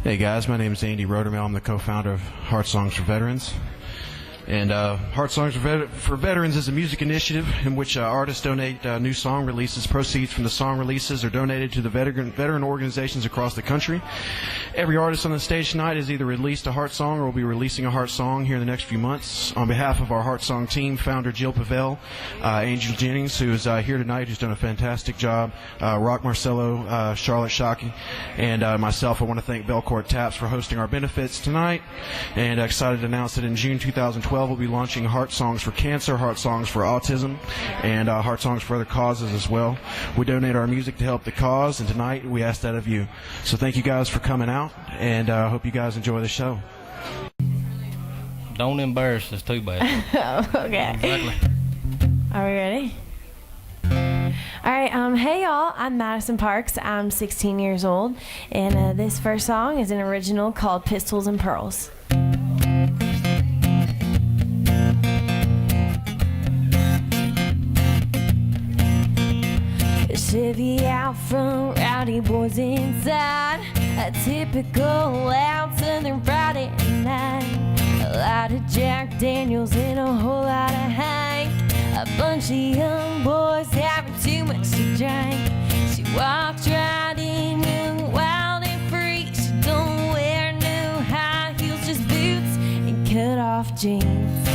Hey guys, my name is Andy Rodermill. I'm the co-founder of Heart Songs for Veterans. And Heart Songs for Veterans is a music initiative in which artists donate new song releases. Proceeds from the song releases are donated to the veteran organizations across the country. Every artist on the stage tonight has either released a Heart Song or will be releasing a Heart Song here in the next few months. On behalf of our Heart Song team, founder Jill Pavel, Angel Jennings, who is here tonight, who's done a fantastic job, Rock Marcello, Charlotte Shockey, and myself, I want to thank Belcourt Taps for hosting our benefits tonight, and excited to announce that in June 2012, we'll be launching Heart Songs for Cancer, Heart Songs for Autism, and Heart Songs for other causes as well. We donate our music to help the cause, and tonight we ask that of you. So thank you guys for coming out, and I hope you guys enjoy the show. Don't embarrass us too bad. Okay. Exactly. Are we ready? All right, hey y'all, I'm Madison Parks. I'm 16 years old, and this first song is an original called Pistols and Pearls. Chevy out front, rowdy boys inside. A typical loud southern Friday night. A lot of Jack Daniels and a whole lot of Hank. A bunch of young boys having too much to drink. She walks right in, young, wild and free. She don't wear no high heels, just boots and cut off jeans.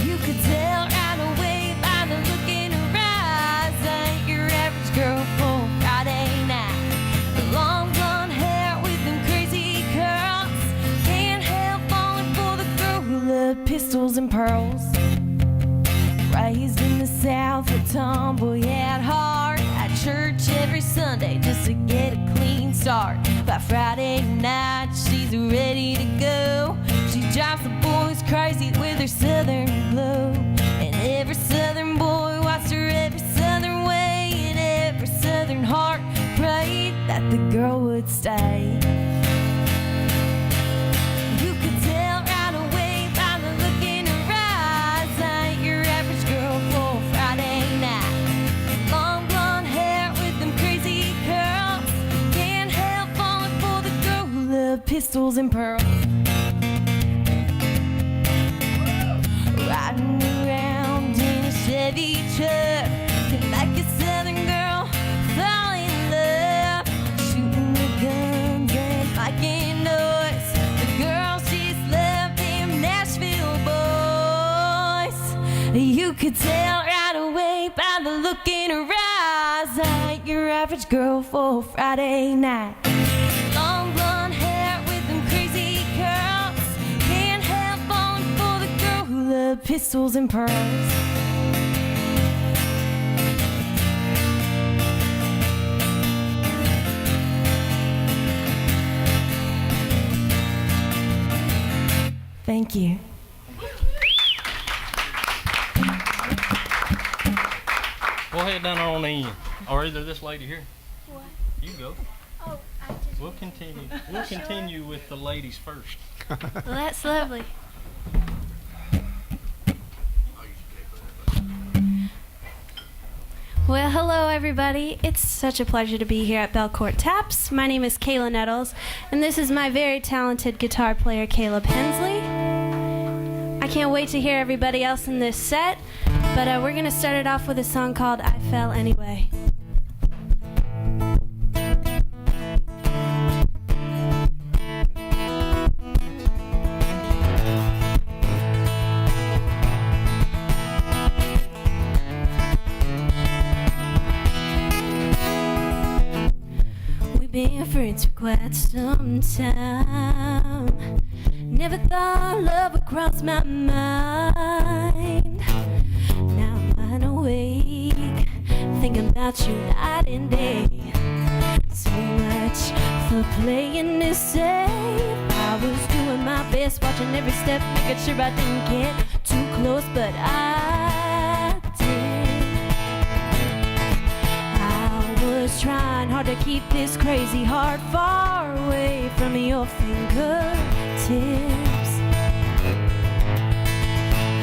You could tell right away by the look in her eyes, ain't your average girl for Friday night. Long blonde hair with them crazy curls. Can't help falling for the girl who loved pistols and pearls. Raised in the South, a tomboy at heart. At church every Sunday just to get a clean start. By Friday night she's ready to go. She drives the boys crazy with her southern glow. And every southern boy watched her every southern way. And every southern heart prayed that the girl would stay. You could tell right away by the look in her eyes, ain't your average girl for Friday night. Long blonde hair with them crazy curls. Can't help falling for the girl who loved pistols and pearls. Riding around in a Chevy truck, like a southern girl, fall in love. Shooting the guns and making noise. The girls just love them Nashville boys. You could tell right away by the look in her eyes, ain't your average girl for Friday night. Long blonde hair with them crazy curls. Can't help falling for the girl who loved pistols and pearls. Thank you. Go ahead down there on the end. Or either this lady here. What? You go. Oh, I just... We'll continue with the ladies first. Well, that's lovely. Well, hello everybody. It's such a pleasure to be here at Belcourt Taps. My name is Kayla Nettles, and this is my very talented guitar player, Caleb Hensley. I can't wait to hear everybody else in this set, but we're going to start it off with a song called I Fell Anyway. Been friends for quite some time. Never thought love would cross my mind. Now I'm wide awake, thinking about you night and day. So much for playing this safe. I was doing my best, watching every step, making sure I didn't get too close, but I did. Was trying hard to keep this crazy heart far away from your fingertips.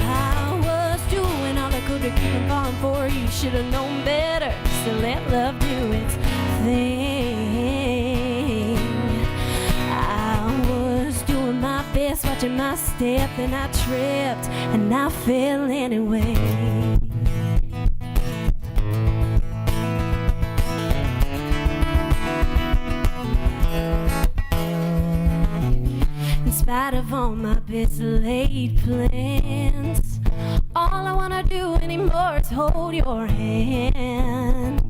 I was doing all I could to keep from falling for you. Should've known better, so let love do its thing. step, then I tripped, and I fell anyway. In spite of all my best laid plans, all I wanna do anymore is hold your hand.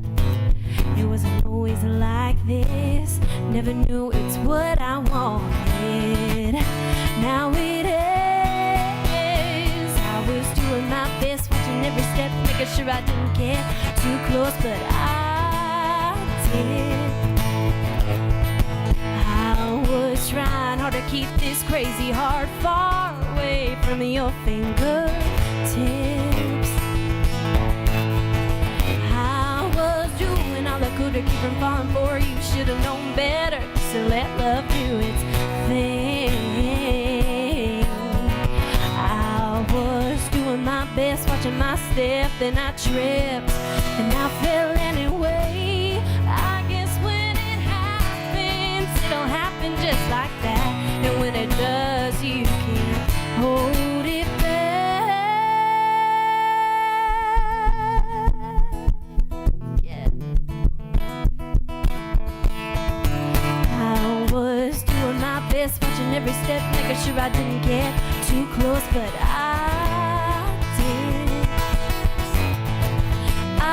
It wasn't always like this, never knew it's what I wanted. Now it is. I was doing my best, watching every step, making sure I didn't get too close, but I did. I was trying hard to keep this crazy heart far away from your fingertips. I was doing all I could to keep from falling for you. Should've known better, so let love do its thing. I was doing my best, watching my step, then I tripped, and I fell anyway. I guess when it happens, it'll happen just like that. And when it does, you can't hold it back. Yeah. I was doing my best, watching every step, making sure I didn't get too close, but I did. I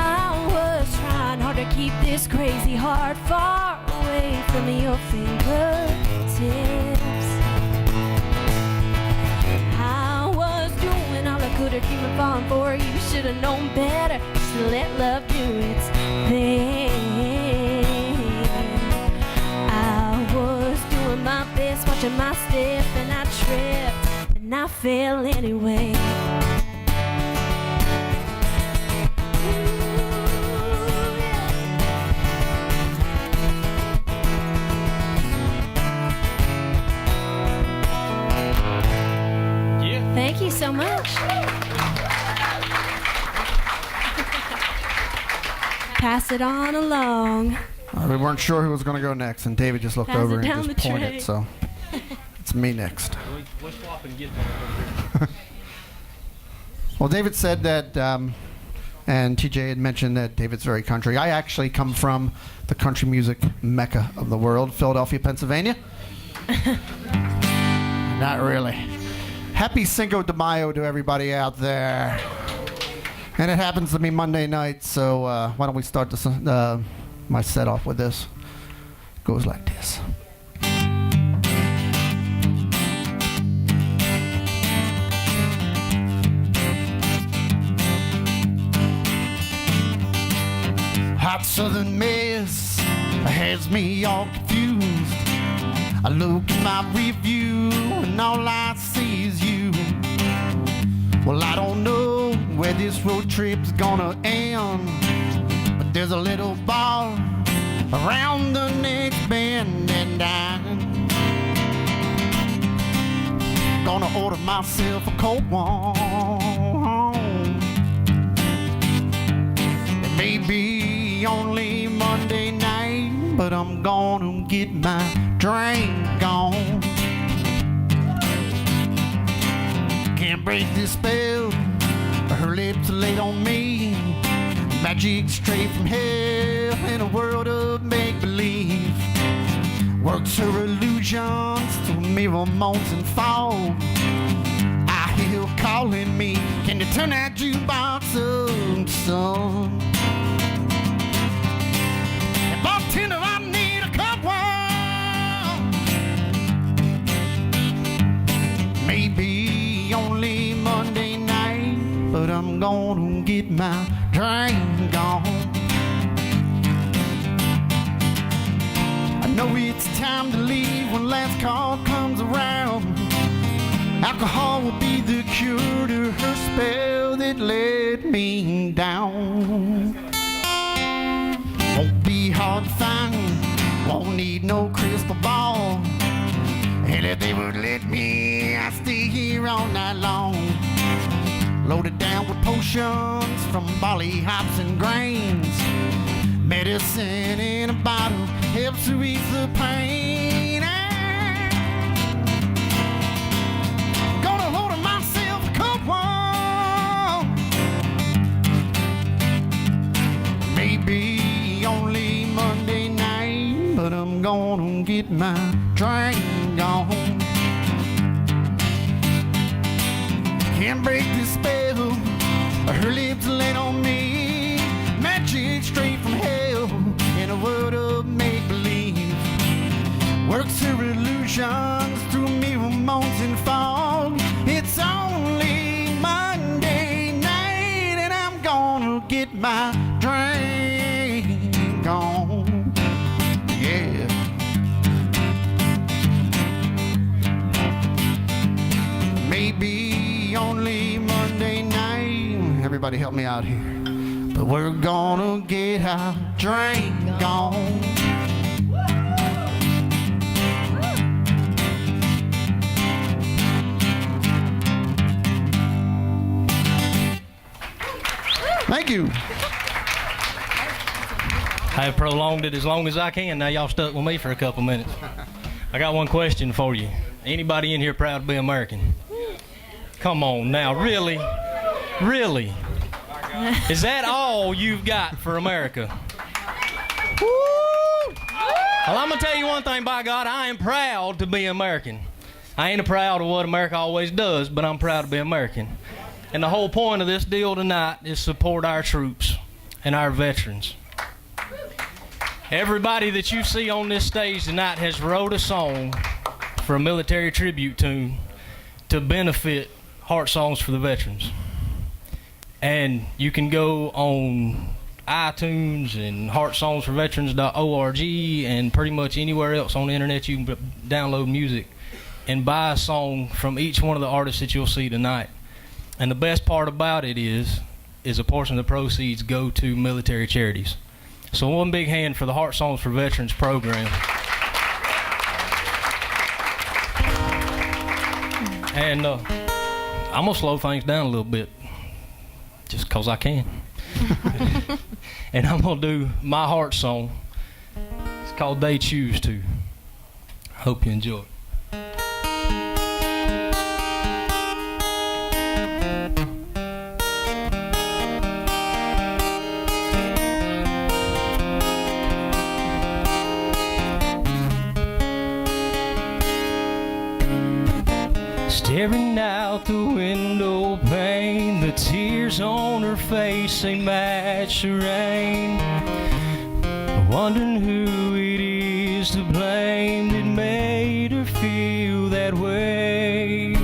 was trying hard to keep this crazy heart far away from your fingertips. I was doing all I could to keep from falling for you. Should've known better, so let love do its thing. I was doing my best, watching my step, and I tripped, and I fell anyway. Thank you so much. Pass it on along. We weren't sure who was going to go next, and David just looked Pass over it and down just the pointed, tray. so it's me next. We'll swap and get one. Well, David said that, and TJ had mentioned that David's very country. I actually come from the country music mecca of the world, Philadelphia, Pennsylvania. Not really. Happy Cinco de Mayo to everybody out there. And it happens to be Monday night, so why don't we start this, my set off with this. It goes like this. Hot southern mess has me all confused. I look at my review and all I see is you. Well, I don't know where this road trip's gonna end, but there's a little bar around the next bend, and I'm gonna order myself a cold one. It may be only Monday night, but I'm gonna get my drink on. Can't break this spell, her lips are laid on me. Magic straight from hell in a world of make-believe. Works her illusions to mirror moans and fog. I hear her calling me, can you turn that jukebox up, son? And bartender, I need a cup one. Maybe only Monday night, but I'm gonna get my drink on. I know it's time to leave when last call comes around. Alcohol will be the cure to her spell that let me down. Won't be hard to find, won't need no crystal ball. And if they would let me, I'd stay here all night long. Loaded down with potions from barley, hops, and grains. Medicine in a bottle helps to ease the pain. I'm but I'm gonna get my drink on. Can't break this spell, her lips laid on me, magic straight from hell in a world of make-believe. Works her illusions through mirror mountain fog. It's only Monday night and I'm gonna get my drink on. Yeah. Maybe only Monday night. Everybody help me out here. But we're gonna get our drink on. Thank you. I have prolonged it as long as I can. Now y'all stuck with me for a couple minutes. I got one question for you. Anybody in here proud to be American? Come on now, really? Really? Is that all you've got for America? Woo! Well, I'm going to tell you one thing, by God, I am proud to be American. I ain't proud of what America always does, but I'm proud to be American. And the whole point of this deal tonight is support our troops and our veterans. Everybody that you see on this stage tonight has wrote a song for a military tribute tune to benefit Heart Songs for the Veterans. And you can go on iTunes and heartsonsforveterans.org and pretty much anywhere else on the internet you can download music and buy a song from each one of the artists that you'll see tonight. And the best part about it is a portion of the proceeds go to military charities. So one big hand for the Heart Songs for Veterans program. And I'm going to slow things down a little bit, just because I can. And I'm going to do my heart song. It's called They Choose To. Hope you enjoy it. Staring out the window pane, the tears on her face, they match the rain. Wondering who it is to blame that made her feel that way.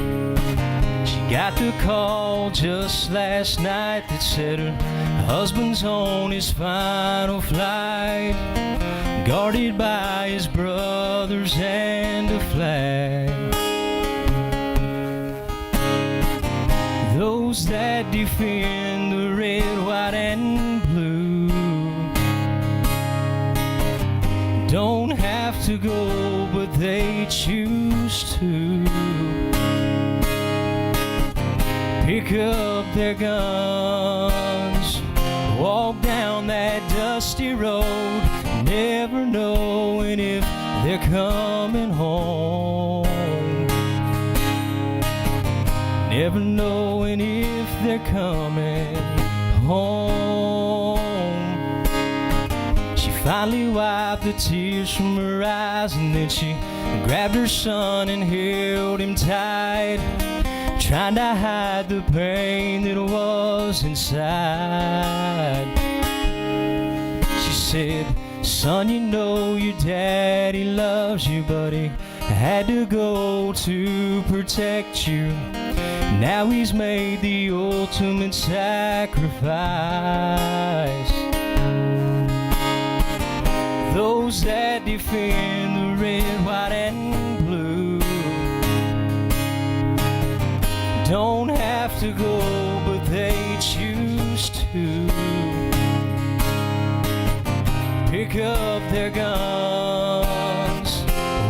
She got the call just last night that said her husband's on his final flight, guarded by his brothers and a flag. Those that defend the red, white, and blue don't have to go, but they choose to pick up their guns, walk down that dusty road, never knowing if they're coming home. Never knowing if they're coming home. She finally wiped the tears from her eyes, and then she grabbed her son and held him tight, trying to hide the pain that was inside. She said, "Son, you know your daddy loves you, but he had to go to protect you. Now he's made the ultimate sacrifice." Those that defend the red, white, and blue don't have to go, but they choose to pick up their guns,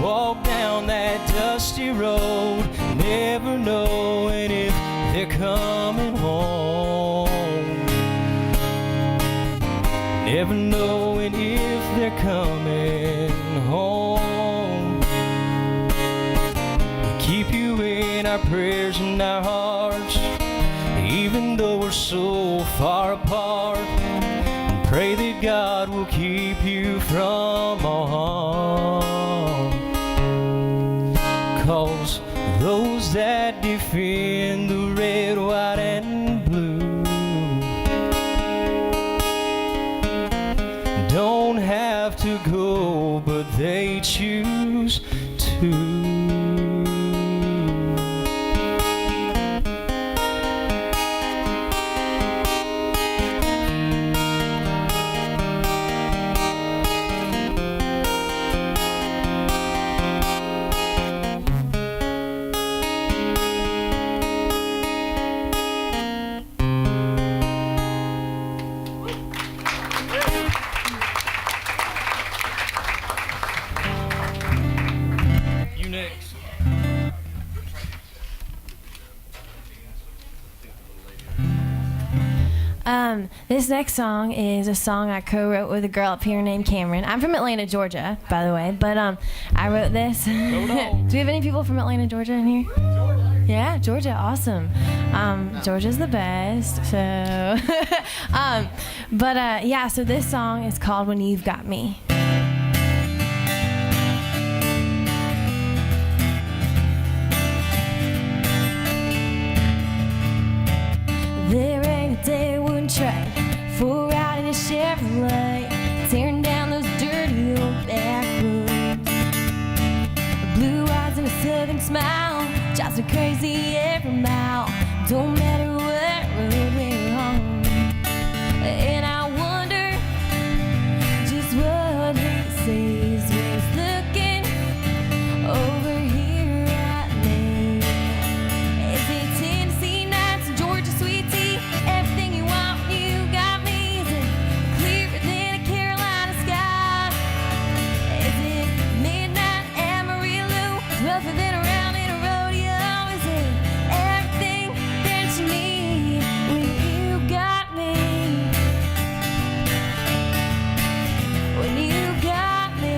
walk down that dusty road, never knowing if they're coming home. Never knowing if they're coming home. We keep you in our prayers and our hearts, even though we're so far apart. And pray that God will keep you from all harm. heroes that defend the red, white, and blue don't have to go, but they choose to. This next song is a song I co-wrote with a girl up here named Cameron. I'm from Atlanta, Georgia, by the way, but I wrote this. Do we have any people from Atlanta, Georgia in here? Georgia. Yeah, Georgia, awesome. Georgia's the best. So, yeah. So this song is called "When You've Got Me." There ain't a day I wouldn't try for a ride in a Chevrolet, tearing down those dirty old back roads. Blue eyes and a southern smile drives me crazy every mile. Don't matter what road we're on. And I wonder just what he sees when he's looking over here at me. Is it Tennessee nights and Georgia sweet tea? Everything you want, you got me. Is it clearer than a Carolina sky? Is it midnight Amarillo, rougher than a round in a rodeo? Is it everything that you need when you got me? When you got me.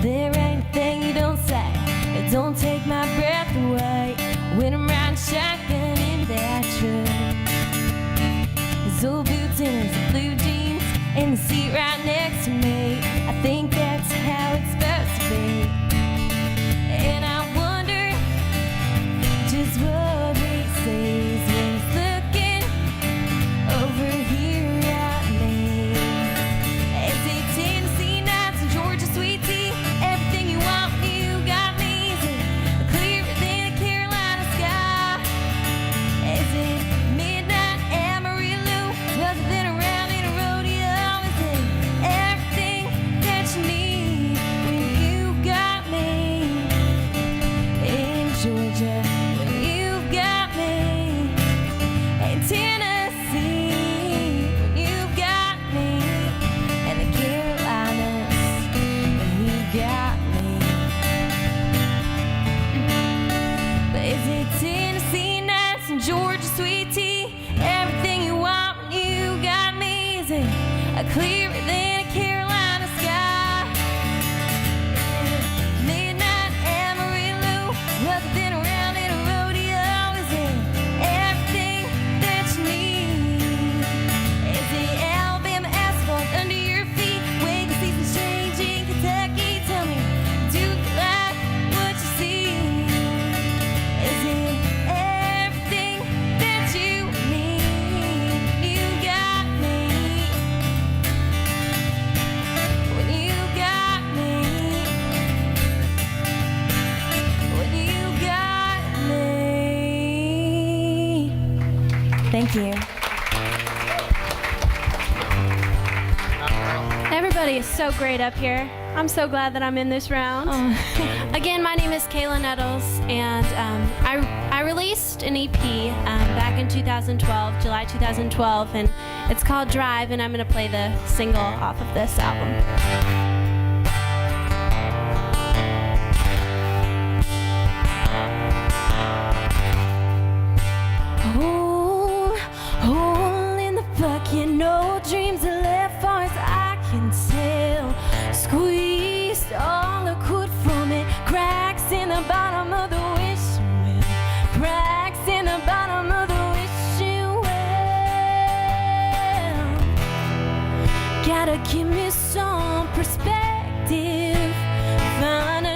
There ain't a thing you don't say that don't take my breath away when I'm riding shotgun in that truck. His old boots and his blue jeans in the seat right next to me. I think that's how it's supposed to be. And I wonder just what he sees when he's looking over here at me. Is it Tennessee nights and Georgia sweet tea? Everything you want, you got me. Is it clearer than a Carolina sky? Is it midnight Amarillo, rougher than a round in a rodeo? Is it everything that you need when you got me in Georgia? When you got me in Tennessee, when you got me in the Carolinas, when you got me. But is it Tennessee nights and Georgia sweet tea? Everything you want when you got me. Is it clearer than a Carolina sky? Is it midnight Amarillo, rougher than a round in a rodeo? Is it everything that you need? Is it Alabama asphalt under your feet? Waiting seasons change in Kentucky. Tell me, do you like what you see? Is it everything that you need? You got me. When you got me. When you got me. Thank you. Everybody is so great up here. I'm so glad that I'm in this round. Again, my name is Kayla Nettles, and I released an EP back in 2012, July 2012, and it's called Drive, and I'm going to play the single off of this album. Hole in the bucket, no dreams are left far as I can tell. Squeezed all I could from it. Cracks in the bottom of the wishing well. Cracks in the bottom of the wishing well. Gotta give me some perspective. Find a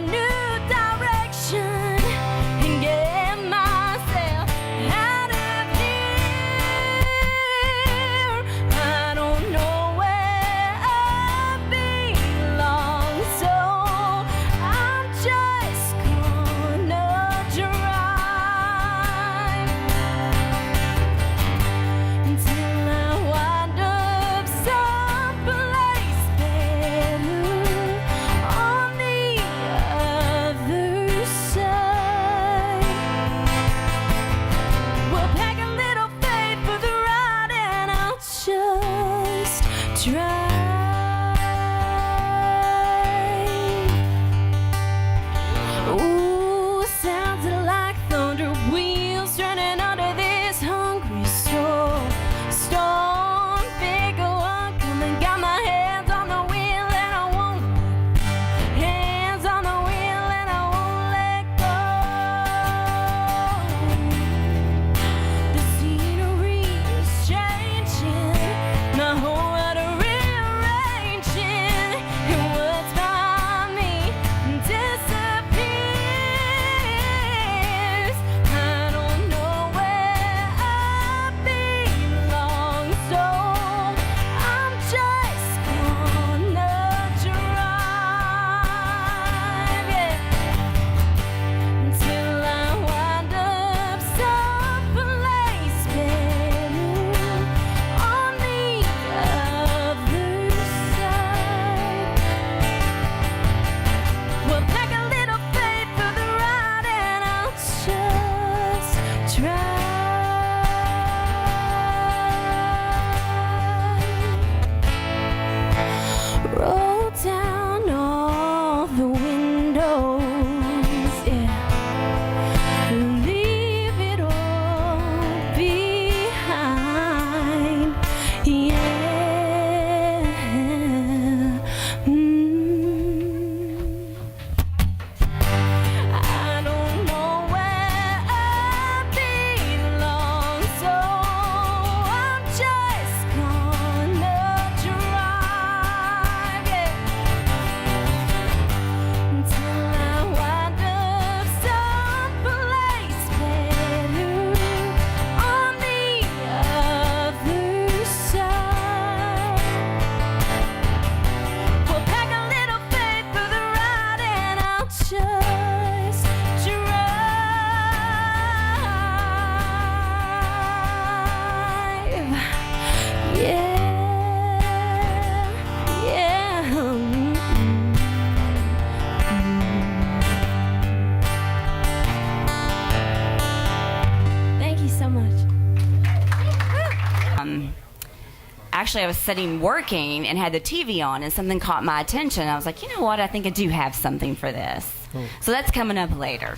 actually, I was sitting working and had the TV on, and something caught my attention. I was like, you know what? I think I do have something for this. Cool. So that's coming up later.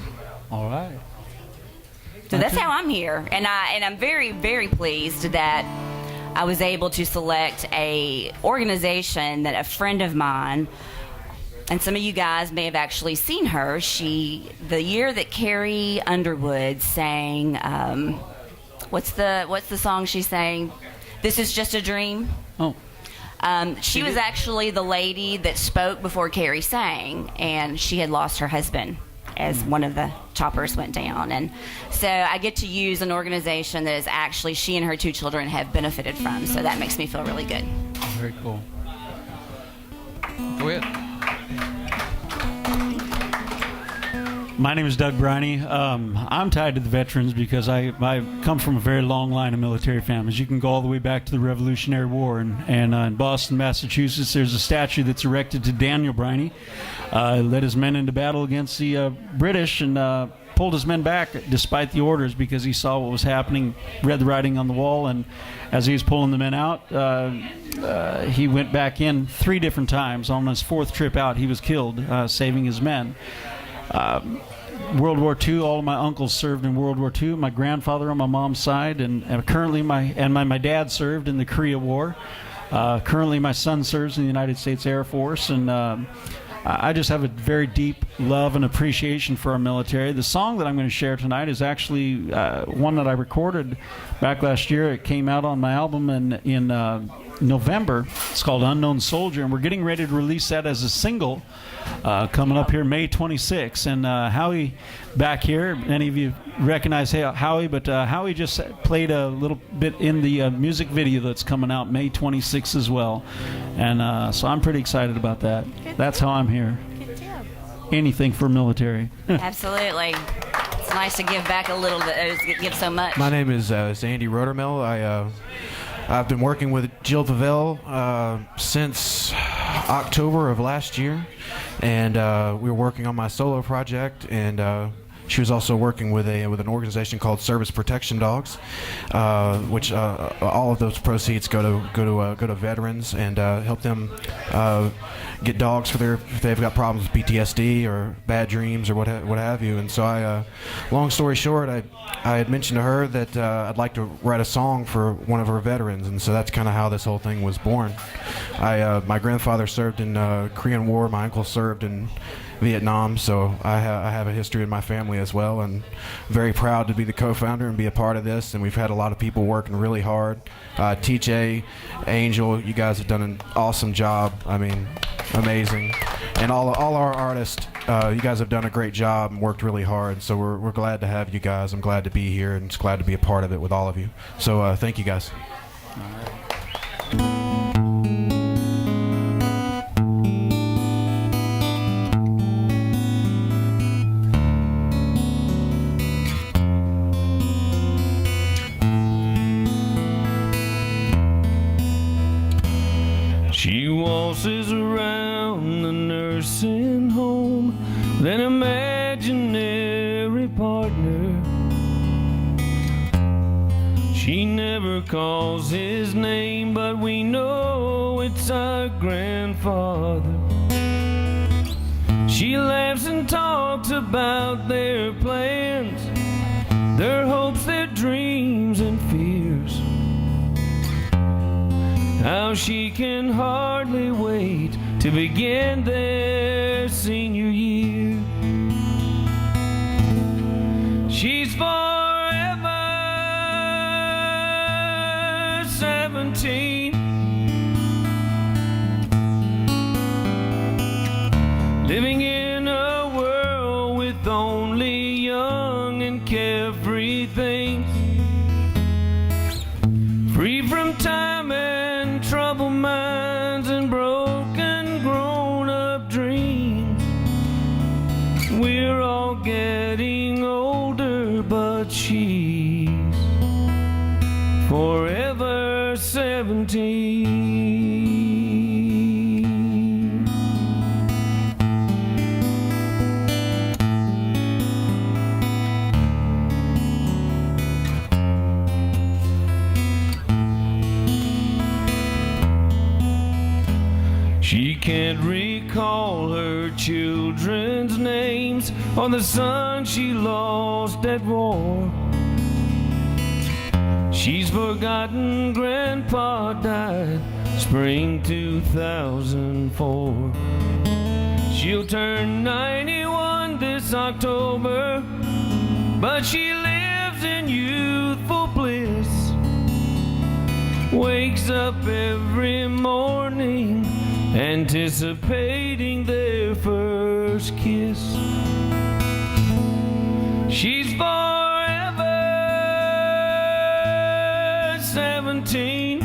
All right. So that's how I'm here, and I'm very, very pleased that I was able to select a organization that a friend of mine, and some of you guys may have actually seen her. The year that Carrie Underwood sang, what's the song she sang? This Is Just a Dream. Oh. She was actually the lady that spoke before Carrie sang, and she had lost her husband as one of the choppers went down. And so I get to use an organization that is actually she and her 2 children have benefited from, so that makes me feel really good. Very cool. Go ahead. My name is Doug Briney. I'm tied to the veterans because I come from a very long line of military families. You can go all the way back to the Revolutionary War. And in Boston, Massachusetts, there's a statue that's erected to Daniel Briney. Led his men into battle against the British and pulled his men back despite the orders because he saw what was happening, read the writing on the wall, and as he was pulling the men out, he went back in 3 different times. On his 4th trip out, he was killed, saving his men. World War II, all of my uncles served in World War II. My grandfather on my mom's side, and currently my dad served in the Korea War. Currently, my son serves in the United States Air Force, and I just have a very deep love and appreciation for our military. The song that I'm going to share tonight is actually one that I recorded back last year. It came out on my album in November. It's called Unknown Soldier, and we're getting ready to release that as a single coming up here May 26th. And Howie back here, many of you recognize Howie, but Howie just played a little bit in the music video that's coming out May 26th as well. And so I'm pretty excited about that. That's how I'm here. Good job. Anything for military. Absolutely. It's nice to give back a little bit, give so much. My name is Andy Rodermill. I've been working with Jill Pavel since October of last year, and we were working on my solo project, and she was also working with an organization called Service Protection Dogs, which all of those proceeds go to veterans and help them get dogs if they've got problems with PTSD or bad dreams or what have you. And so long story short, I had mentioned to her that I'd like to write a song for one of her veterans, and so that's kind of how this whole thing was born. My grandfather served in Korean War. My uncle served in Vietnam, so I have a history in my family as well, and very proud to be the co-founder and be a part of this. And we've had a lot of people working really hard. TJ, Angel, you guys have done an awesome job. I mean, amazing. And all our artists, you guys have done a great job and worked really hard. So we're glad to have you guys. I'm glad to be here and just glad to be a part of it with all of you. So thank you guys. All right. She waltzes around the nursing home with an imaginary partner. She never calls his name, but we know it's our grandfather. She laughs and talks about their plans, their hopes, their dreams and fears. How she can hardly wait to begin their senior year. She's forever 17, living in a world with only young and carefree things, free from time and troubled minds and broken grown-up dreams. We're all getting older, but she's forever 17. She can't recall her children's names or the son she lost at war. She's forgotten Grandpa died spring 2004. She'll turn 91 this October, but she lives in youthful bliss. Wakes up every morning anticipating their first kiss. She's forever 17,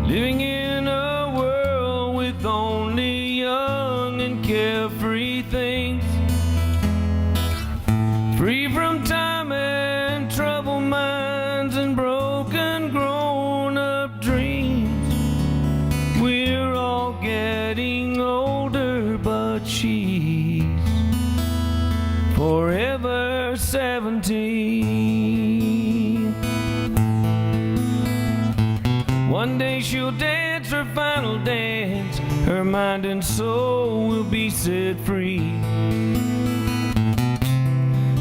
living in a world with only young and carefree things, free from time and troubled minds and broken grown-up dreams. We're all getting older, but she's forever 17. One day she'll dance her final dance. Her mind and soul will be set free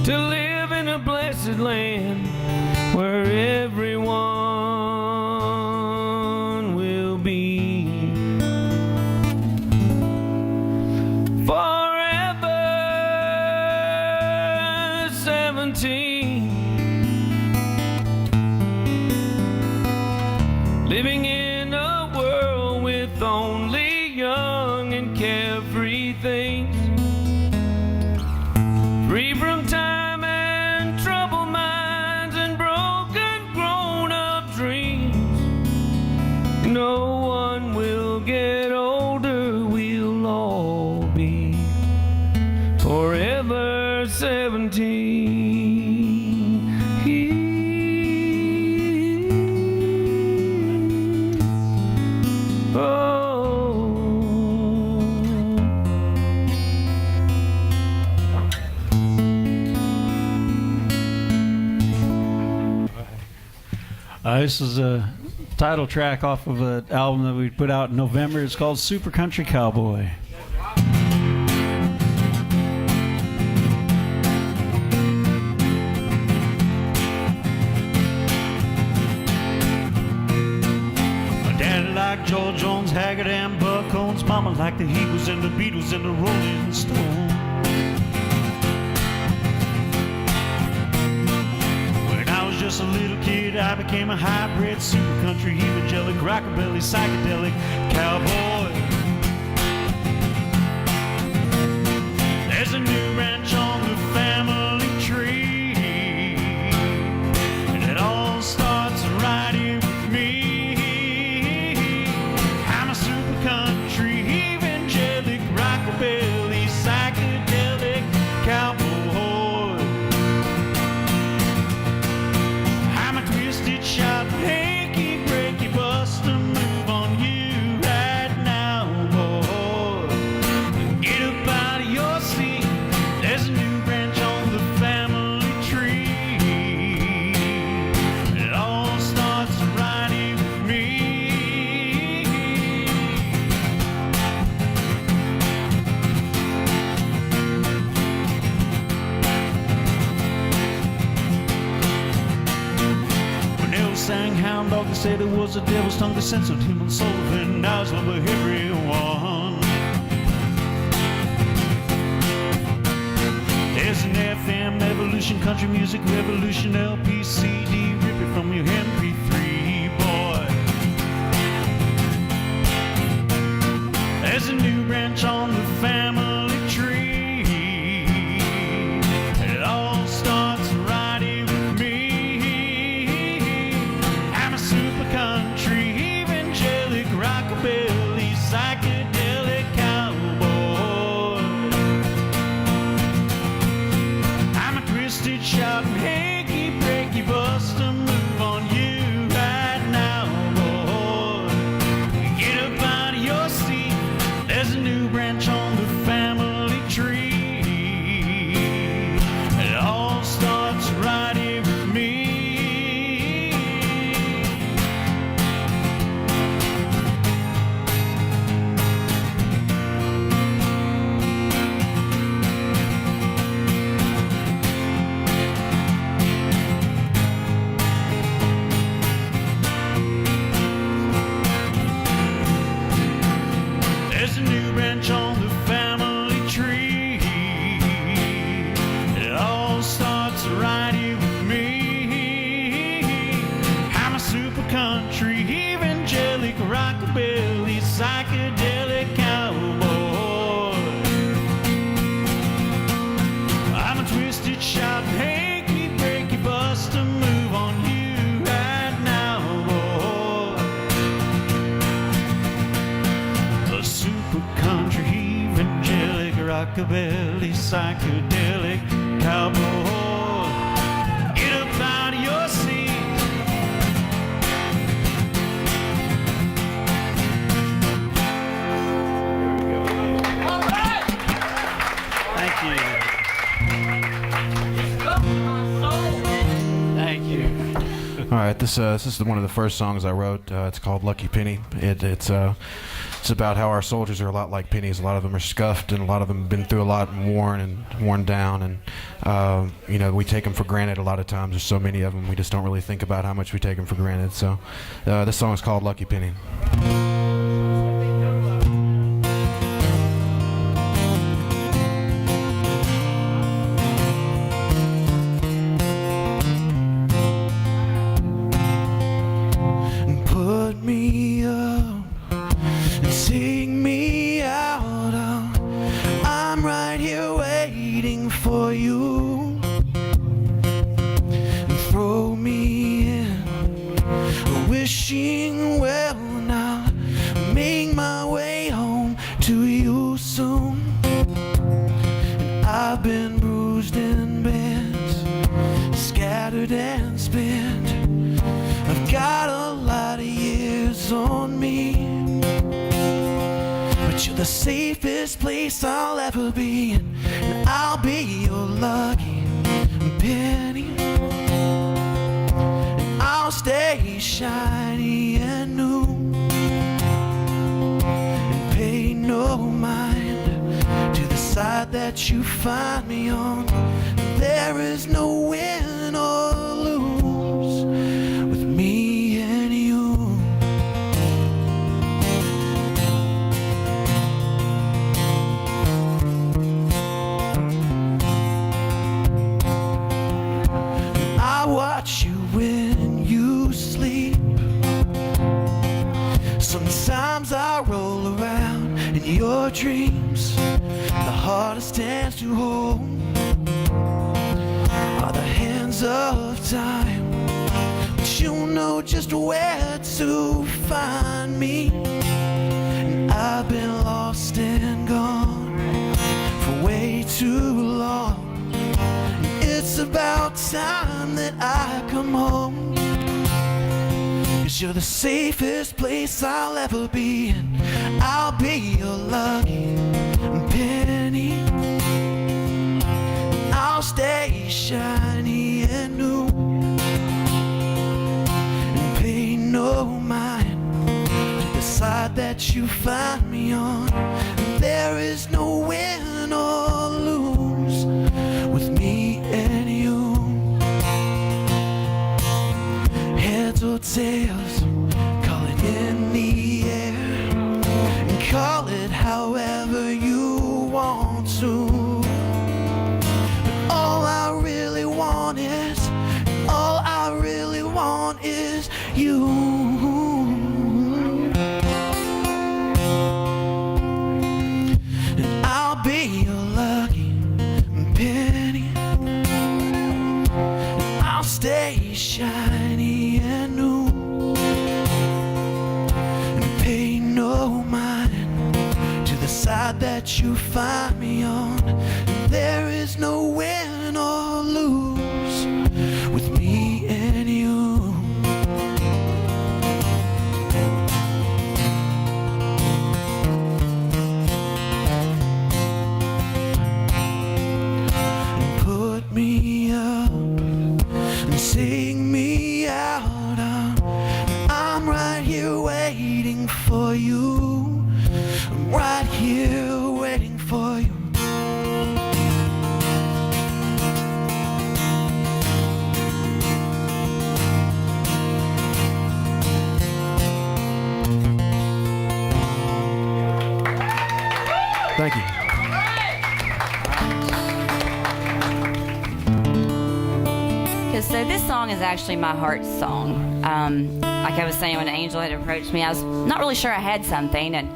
to live in a blessed land where everyone will be forever 17, living in a world with only young and carefree things, free from time and troubled minds and broken grown-up dreams. No one will get older, we'll all be forever 17. This is a title track off of an album that we put out in November. It's called Super Country Cowboy. My daddy liked George Jones, Haggard, and Buck Owens. Mama liked the Eagles and the Beatles and the Rolling Stones. Just a little kid, I became a hybrid, super country, evangelic, rockabilly, psychedelic cowboy. There's a new ranch on the family tree, and it all starts right here with me. I'm a super country, evangelic, rockabilly, psychedelic cowboy. Shot, hanky, breaky, bust a move on you right now, boy. Get up out of your seat. There's a new branch on the family tree. It all starts right here with me. Sang hound dog, they said it was the devil's tongue that censored him on Sullivan. Now it's love of everyone. There's an FM evolution, country music revolution, LP, CD, rip it from your MP3, boy. There's a new branch on the family tree. It all starts right here with me. Country, evangelic, rockabilly, psychedelic cowboy. I'm a twisted, sharp, hanky, breaky, bust a move on you. rockabilly, psychedelic cowboy. Get up out of your seat. All right. Thank you. Thank you. All right, this is one of the first songs I wrote. It's called Lucky Penny. It's about how our soldiers are a lot like pennies. A lot of them are scuffed, and a lot of them have been through a lot and worn down. And we take them for granted a lot of times. There's so many of them, we just don't really think about how much we take them for granted. So this song is called Lucky Penny. Put me up and sing me out. I'm right here waiting for you. And throw me in, wishing well now. Make my way home to you soon. And I've been bruised and bent, scattered and spent. I've got a lot of years on me, but you're the safest place I'll ever be, and I'll be your lucky penny, and I'll stay shiny and new, and pay no mind to the side that you find me on. There is no win or lose with me and you. I watch you when you sleep. Sometimes I roll around in your dreams. The hardest hands to hold are the hands of time. But you know just where to find me. And I've been lost and gone for way too long. It's about time that I come home, 'cause you're the safest place I'll ever be, and I'll be your lucky penny. I'll stay shiny and new, and pay no mind to the side that you find me on. There is no win or lose with me and you. Heads or tails, call it in the air, and call it however you want to. But all I really want is you. And I'll be your lucky penny, and I'll stay shiny and new, and pay no mind to the side that you find me on. There is no win or lose with me and you. Put me up and sing me out. I'm right here waiting for you. I'm right here waiting for you. Thank you. So this song is actually my heart song. Like I was saying, when Angel had approached me, I was not really sure I had something, and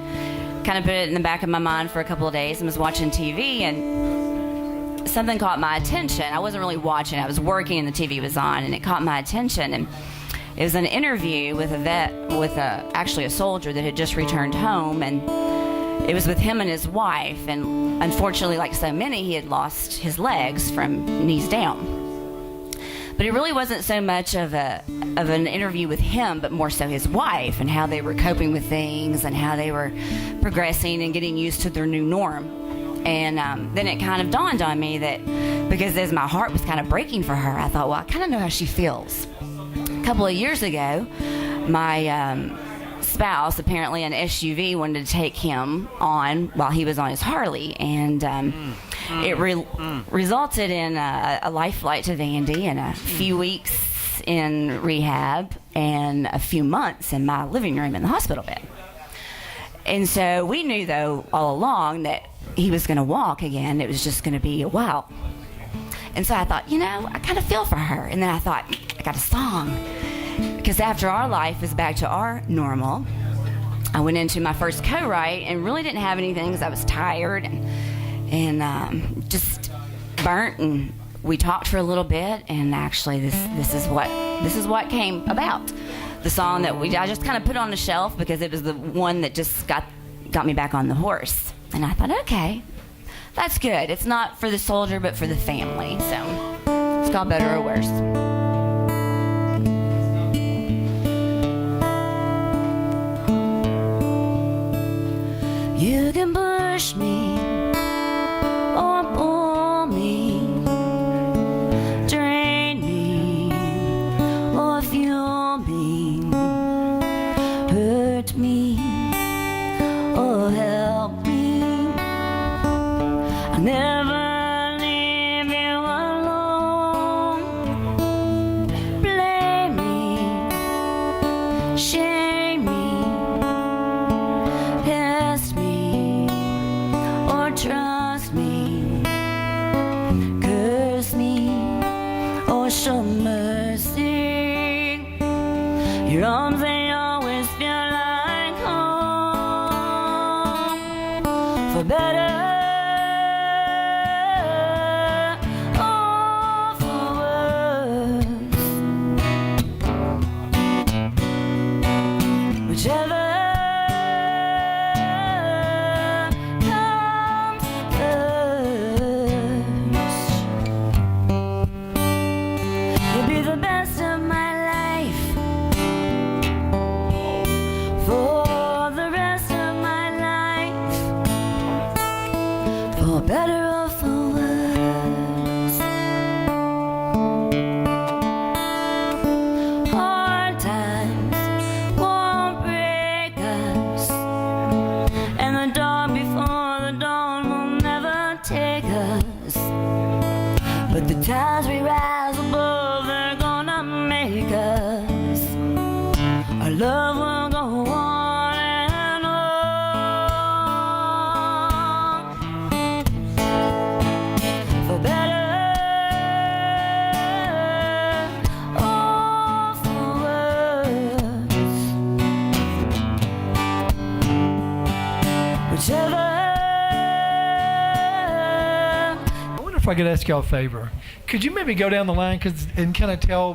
kind of put it in the back of my mind for a couple of days, and was watching TV, and something caught my attention. I wasn't really watching, I was working and the TV was on, and it caught my attention. And it was an interview with a vet, with actually a soldier that had just returned home, and it was with him and his wife, and unfortunately, like so many, he had lost his legs from knees down. But it really wasn't so much of an interview with him, but more so his wife and how they were coping with things and how they were progressing and getting used to their new norm. And then it kind of dawned on me that because as my heart was kind of breaking for her, I thought, well, I kind of know how she feels. A couple of years ago, my spouse, apparently an SUV, wanted to take him on while he was on his Harley, and it resulted in a life flight to Vandy and a few weeks in rehab and a few months in my living room in the hospital bed. And so we knew, though, all along that he was going to walk again. It was just going to be a while. And so I thought, I kind of feel for her. And then I thought, I got a song. Because after our life is back to our normal, I went into my first co-write and really didn't have anything because I was tired and just burnt. And we talked for a little bit, and actually this is what came about. The song that I just kind of put on the shelf because it was the one that just got me back on the horse. And I thought, okay, that's good. It's not for the soldier, but for the family. So it's called Better or Worse. You can push me or pull me, drain me or fuel me, hurt me or help me. I'll never leave you alone. Blame me, shame me, test me, or trust me, curse me, or show mercy. Your arms, they always feel like home. For better or for worse, whichever comes first. You'll be the best of my life for the rest of my life, for better or for worse. Hard times won't break us, and the dark before the dawn will never take us. But the times we rise above, they're gonna make us. Our love will go on and on. For better or for worse, whichever. I wonder if I could ask y'all a favor. Could you maybe go down the line and kind of tell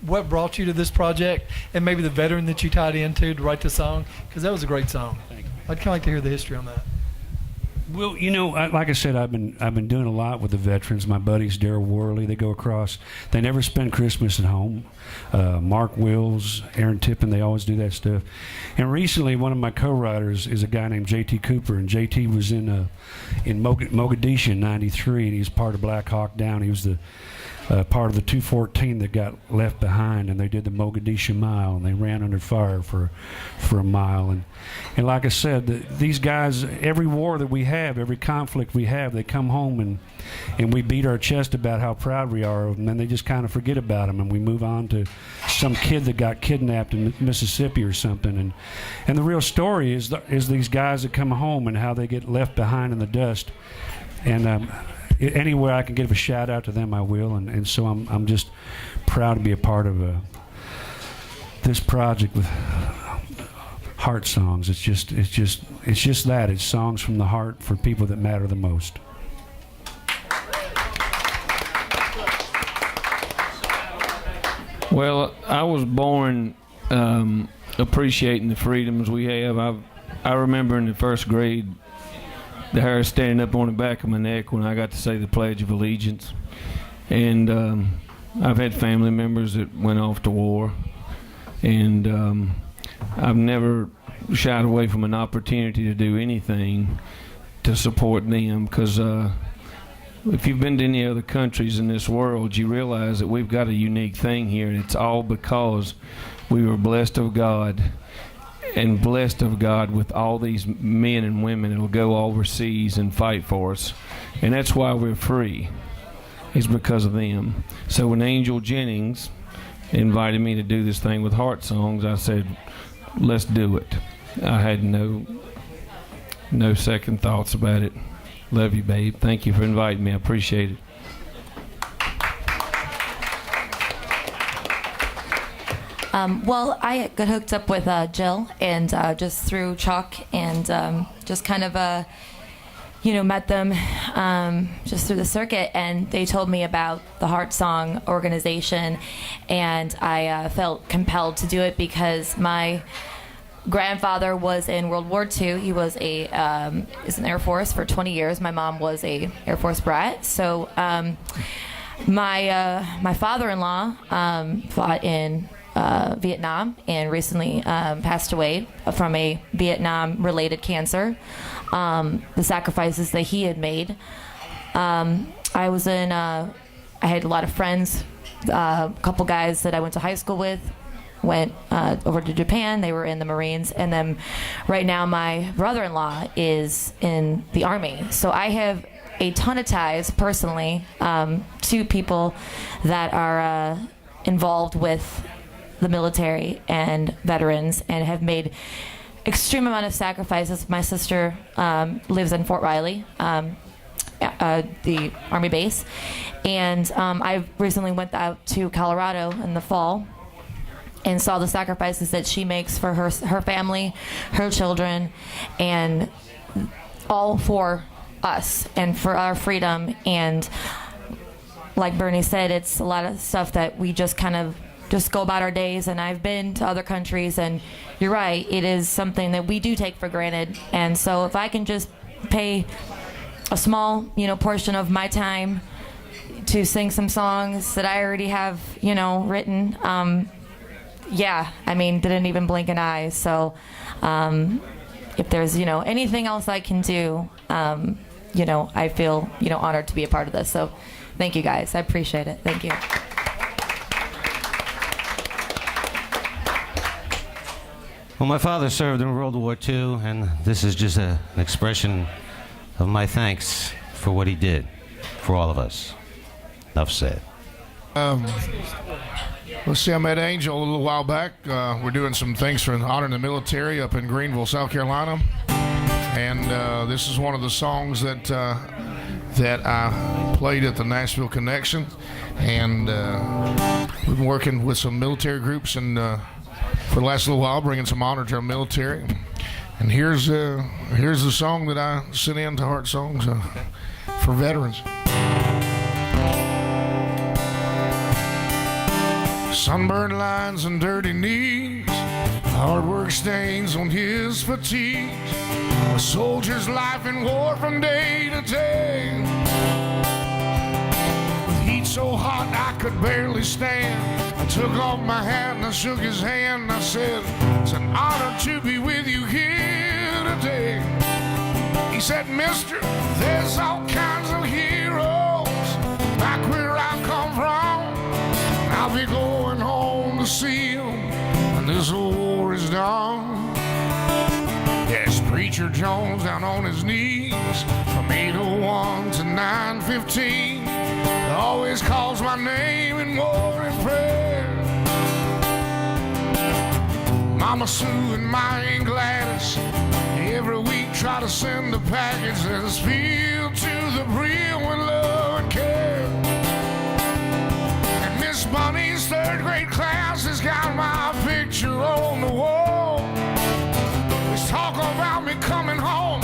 what brought you to this project, and maybe the veteran that you tied into to write the song? Because that was a great song. I'd kind of like to hear the history on that. Well, like I said, I've been doing a lot with the veterans. My buddies, Darryl Worley, they go across. They never spend Christmas at home. Mark Wills, Aaron Tippin, they always do that stuff. And recently, one of my co-writers is a guy named J.T. Cooper, and J.T. was in Mogadishu in '93, and he was part of Black Hawk Down. He was the part of the 214 that got left behind, and they did the Mogadishu Mile, and they ran under fire for a mile. And like I said, these guys, every war that we have, every conflict we have, they come home and we beat our chest about how proud we are of them, and they just kind of forget about them, and we move on to some kid that got kidnapped in Mississippi or something. And the real story is these guys that come home and how they get left behind in the dust. And anywhere I can give a shout out to them, I will. And so I'm just proud to be a part of this project with Heart Songs. It's just that. It's songs from the heart for people that matter the most. Well, I was born appreciating the freedoms we have. I remember in the first grade, the hair standing up on the back of my neck when I got to say the Pledge of Allegiance. And I've had family members that went off to war, and I've never shied away from an opportunity to do anything to support them, because if you've been to any other countries in this world, you realize that we've got a unique thing here, and it's all because we were blessed of God, and blessed of God with all these men and women that will go overseas and fight for us. And that's why we're free. It's because of them. So when Angel Jennings invited me to do this thing with Heart Songs, I said, let's do it. I had no second thoughts about it. Love you, babe. Thank you for inviting me. I appreciate it. Well, I got hooked up with Jill, and just through Chuck, and just kind of, met them just through the circuit, and they told me about the Heart Song organization, and I felt compelled to do it because my grandfather was in World War II. He was is in Air Force for 20 years. My mom was a Air Force brat, so my father-in-law fought in Vietnam and recently passed away from a Vietnam-related cancer. The sacrifices that he had made. I had a lot of friends, a couple guys that I went to high school with, went over to Japan. They were in the Marines. And then right now my brother-in-law is in the Army. So I have a ton of ties personally to people that are involved with the military and veterans and have made extreme amount of sacrifices. My sister lives in Fort Riley, the Army base, and I recently went out to Colorado in the fall and saw the sacrifices that she makes for her family, her children, and all for us and for our freedom. And like Bernie said, it's a lot of stuff that we just kind of just go about our days. And I've been to other countries, and you're right, it is something that we do take for granted. And so if I can just pay a small, portion of my time to sing some songs that I already have, written, didn't even blink an eye. So if there's, anything else I can do, I feel, honored to be a part of this. So thank you guys. I appreciate it. Thank you. Well, my father served in World War II, and this is just an expression of my thanks for what he did for all of us. Enough said. Let's see, I met Angel a little while back. We're doing some things for honoring the military up in Greenville, South Carolina. And this is one of the songs that I played at the Nashville Connection. And we've been working with some military groups and for the last little while, bringing some honor to our military. And here's the song that I sent in to Heart Songs for veterans. Sunburned lines and dirty knees, hard work stains on his fatigue, a soldier's life in war from day to day. With heat so hot I could barely stand, I took off my hat and I shook his hand and I said, it's an honor to be with you here today. He said, mister, there's all kinds of heroes back where I come from. I'll be going home to see him when this war is done. Yes, Preacher Jones down on his knees from 8:01 to 9:15 always calls my name in war and prayer. Mama Sue and my Aunt Gladys every week try to send a package that's filled to the brim with love and care. And Miss Bunny's third grade class has got my picture on the wall. Let's talk about me coming home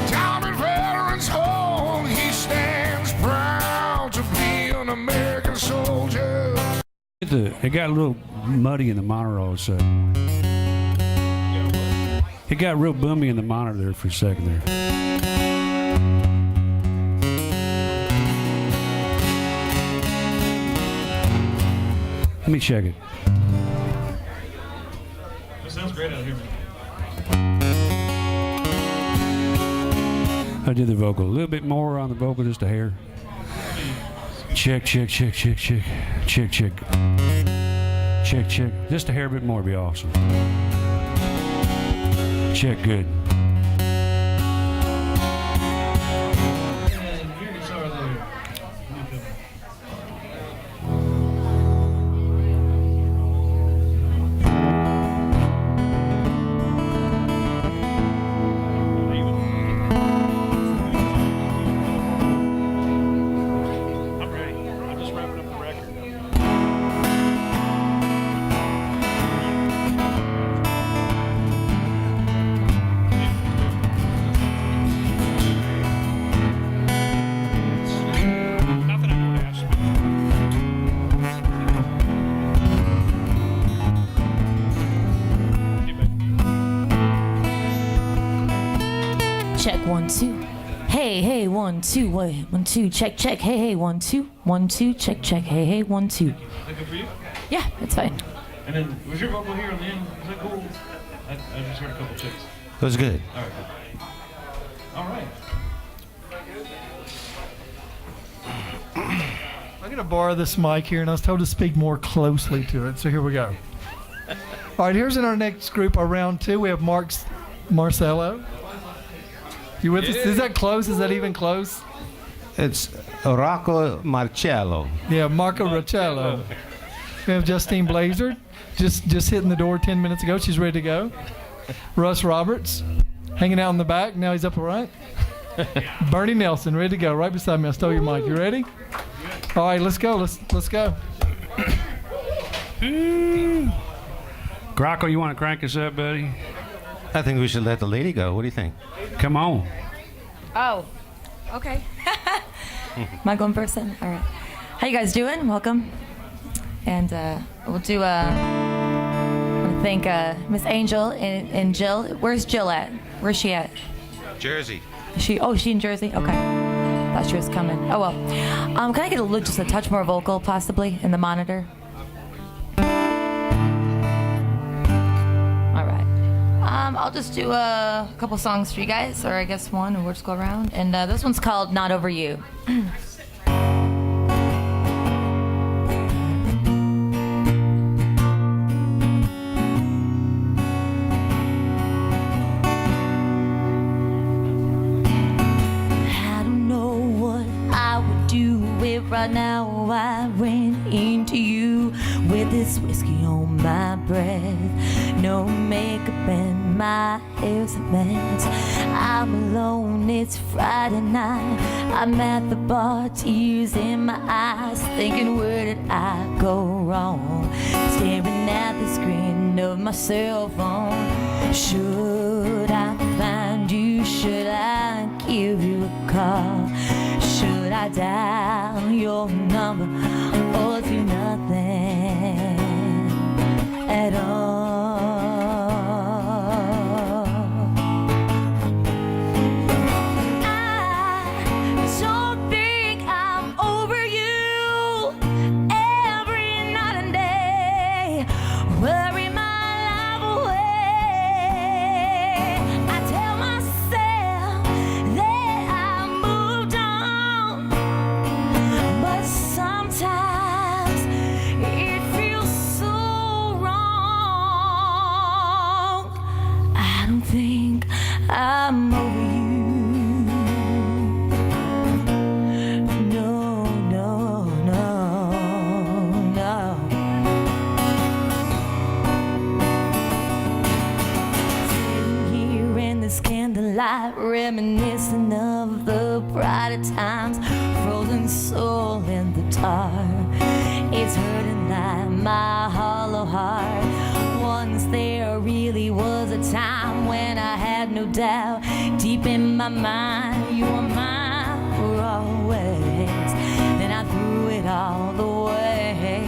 down at Veterans Home. He stands proud to be an American soldier. It got a little muddy in the Monroe, so it It got real boomy in the monitor there for a second there. Let me check it. That sounds great out here, man. I did the vocal. A little bit more on the vocal, just a hair. Check, check, check, check, check. Check, check. Check, check. Just a hair bit more would be awesome. Check, good. And your guitar there. I'm ready. I'm just wrapping up the record. Nothing I don't ask. Check 1 2. Hey, hey, 1 2. Wait, 1 2. Check, check. Hey, hey, 1 2. 1 2. Check, check. Hey, hey, 1 2. Is that good for you? Yeah, it's fine. And then, was your vocal here on the end? Is that cool? I just heard a couple checks. It was good. All right. All right. I'm going to borrow this mic here, and I was told to speak more closely to it, so here we go. All right, here's in our next group, our round two. We have Marcelo. You with us? Is that close? Is that even close? It's Rocco Marcello. Yeah, Marco Roccello. We have Justine Blazer, just hitting the door 10 minutes ago. She's ready to go. Russ Roberts, hanging out in the back. Now he's up all right. Bernie Nelson, ready to go. Right beside me. I stole your mic. You ready? All right, let's go. Let's go. Grocko, you want to crank us up, buddy? I think we should let the lady go. What do you think? Come on. Oh, okay. Am I going first then? All right. How you guys doing? Welcome. And we'll do. I want to thank Miss Angel and Jill. Where's Jill at? Where's she at? Jersey. Is she? Oh, is she in Jersey? Okay. Thought she was coming. Oh well. Can I get just a touch more vocal, possibly, in the monitor? All right. I'll just do a couple songs for you guys, or I guess one, and we'll just go around. And this one's called "Not Over You." Right now I ran into you with this whiskey on my breath, no makeup and my hair's a mess. I'm alone, it's Friday night, I'm at the bar, tears in my eyes, thinking where did I go wrong, staring at the screen of my cell phone. Should I find you, should I give you a call? Should I dial your number or do nothing at all? I don't think I'm over you every night and day. Worry my life away. I tell myself that I moved on, but sometimes it feels so wrong. I don't think I'm over you. No, no, no, no. Sitting here in this candlelight, reminiscing of the brighter times, frozen soul in the dark. It's hurting like my hollow heart. Once there really was a time when I had no doubt, deep in my mind, you were mine for always. Then I threw it all away.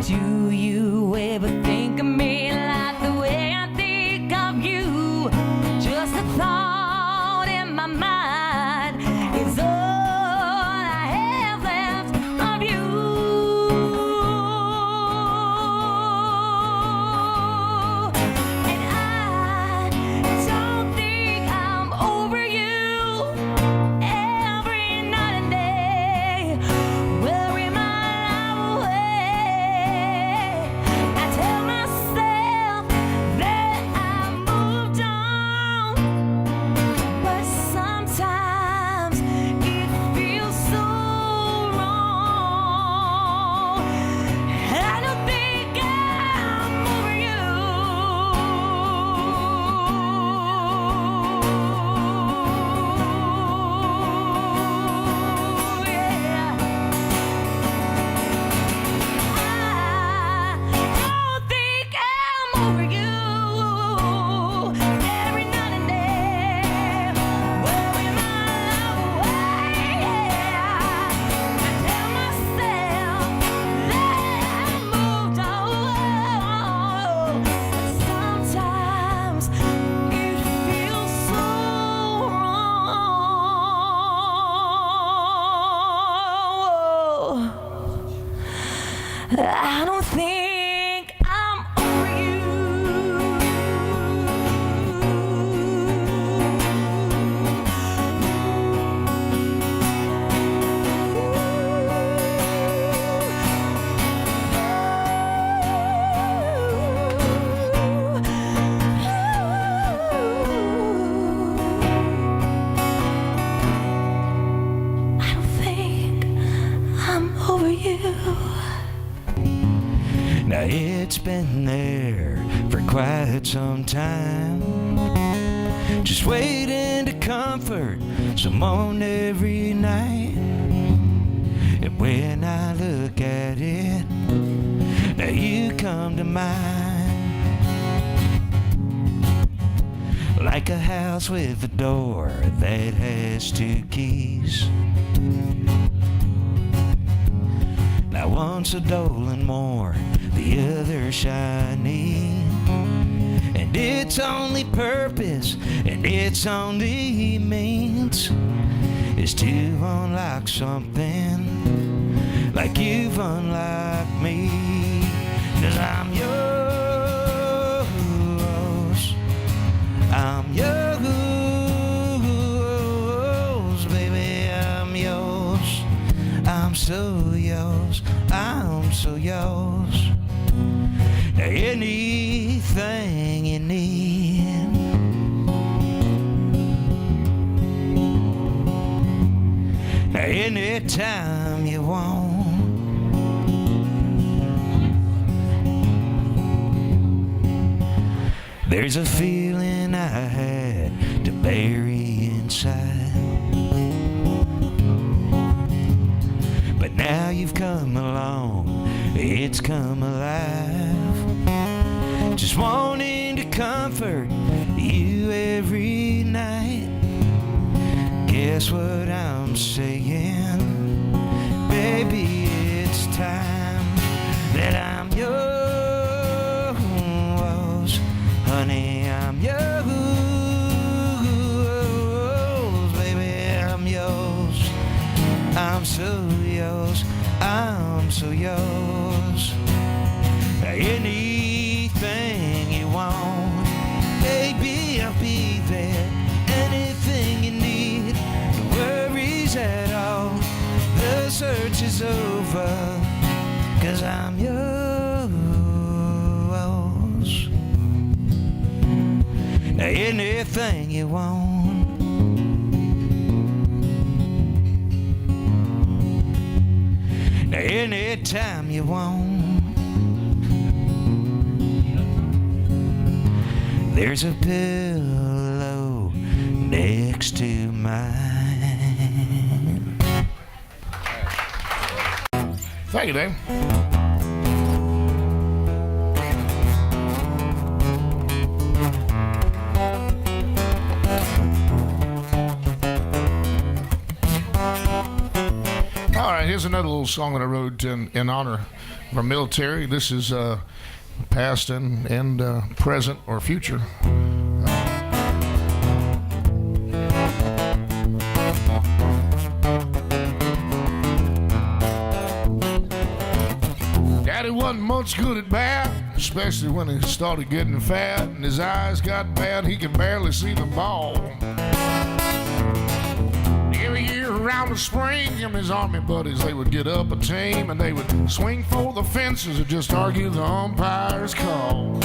Do you ever think of me like the way I think of you? I don't think I'm over you. I don't think I'm over you. Now it's been there for quite some time, just waiting to comfort someone every night. And when I look at it, now you come to mind, like a house with a door that has two keys. Now one's a dull and more, the other shiny, and its only purpose and its only means is to unlock something like you've unlocked me. 'Cause I'm yours, I'm yours, baby, I'm yours, I'm so yours, I'm so yours. Now anything you need, now anytime you want. There's a feeling I had to bury inside, but now you've come along, it's come alive, just wanting to comfort you every night. Guess what I'm saying, baby, it's time that I'm yours. Honey, I'm yours, baby, I'm yours, I'm so yours, I'm so yours. Anything you want, baby, I'll be there. Anything you need, no worries at all, the search is over, 'cause I'm yours. Anything you want, anytime you want. There's a pillow next to mine. Thank you, Dave. All right, here's another little song that I wrote in honor of our military. This is past and present or future. Daddy wasn't much good at bat, especially when he started getting fat and his eyes got bad, he could barely see the ball. Every year around the spring, him and his army buddies, they would get up a team and they would swing for the fences or just argue the umpire's call.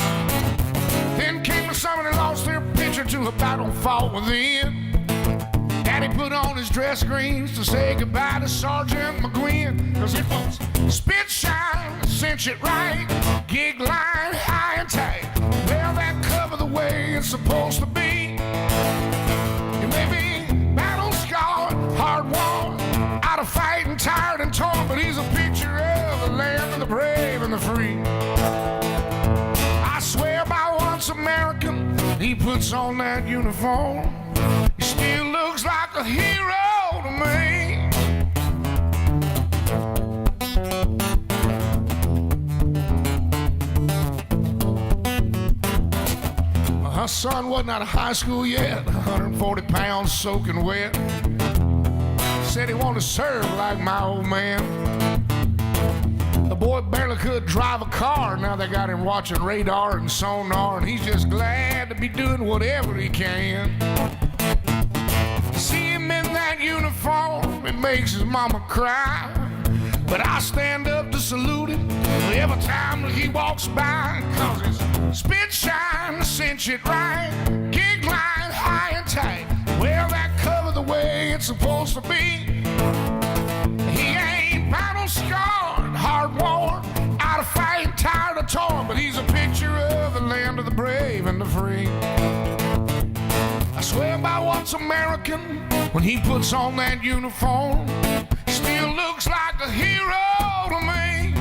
Then came the summer they lost their pitcher to a battle fought within. Daddy put on his dress greens to say goodbye to Sergeant McGuinn, 'cause it was spit shine, cinch it right, gig line high and tight. Well, that cover the way it's supposed to be. You may be battle scarred, hard won, out of fighting, tired and torn, but he's a picture of the land of the brave and the free. I swear by once American, he puts on that uniform, he still looks like a hero to me. My son wasn't out of high school yet, 140 pounds soaking wet. Said he wanted to serve like my old man. The boy barely could drive a car. Now they got him watching radar and sonar, and he's just glad to be doing whatever he can. See him in that uniform, it makes his mama cry. But I stand up to salute him every time that he walks by, 'cause his spit shine, cinch it right, gig line high and tight. Well, that cover the way it's supposed to be. He ain't battle scarred, hard worn, out of fight, tired of torn, but he's a picture of the land of the brave and the free. I swear by what's American when he puts on that uniform. Still looks like a hero to me.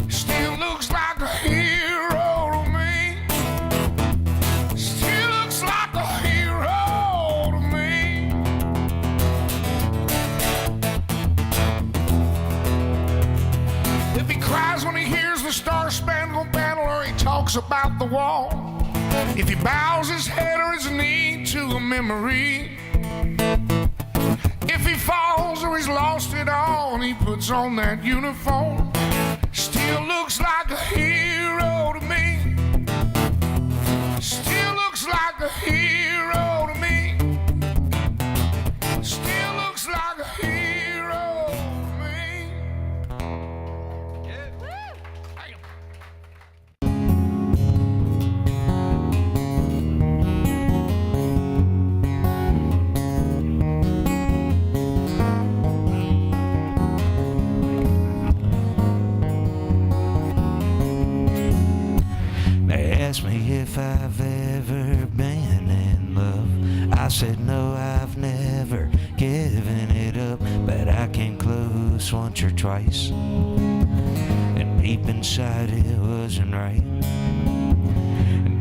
Still looks like a hero to me. Still looks like a hero to me. If he cries when he hears the Star-Spangled Banner, or he talks about the wall, if he bows his head or his knee to a memory, if he falls or he's lost it all and he puts on that uniform, still looks like a hero to me. Still looks like a hero to me. Still looks like a hero to me. Asked me if I've ever been in love. I said no, I've never given it up, but I came close once or twice, and deep inside it wasn't right.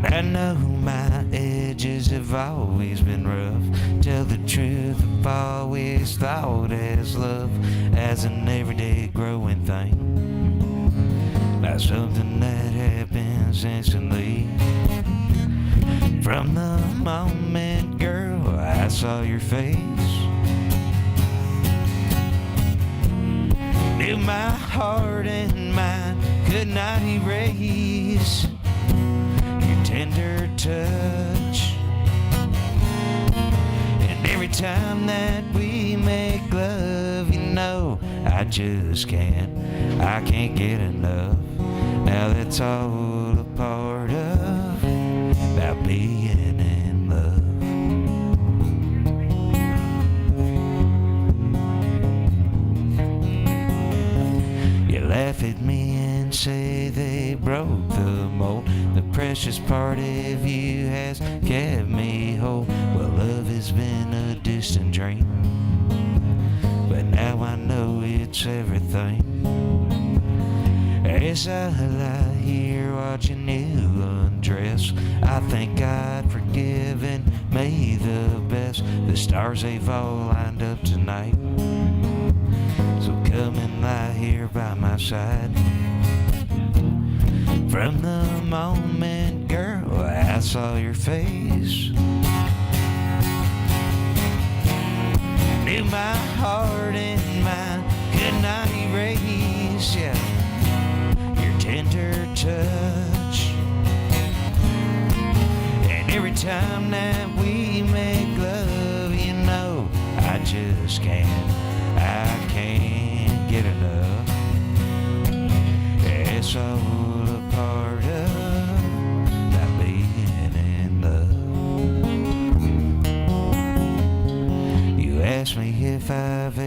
And I know my edges have always been rough. Tell the truth, I've always thought as love as an everyday growing thing, not something that happens instantly. From the moment, girl, I saw your face, knew my heart and mind could not erase your tender touch. And every time that we make love, you know, I just can't get enough. Now that's all a part of about being in love. You laugh at me and say they broke the mold. The precious part of you has kept me whole. Well, love has been a distant dream, but now I know it's everything. As I lie here watching you undress, I thank God for giving me the best. The stars, they've all lined up tonight, so come and lie here by my side. From the moment, girl, I saw your face, knew my heart and mind could not erase, yeah, tender touch. And every time that we make love, you know, I just can't get enough. It's all a part of not being in love. You asked me if I've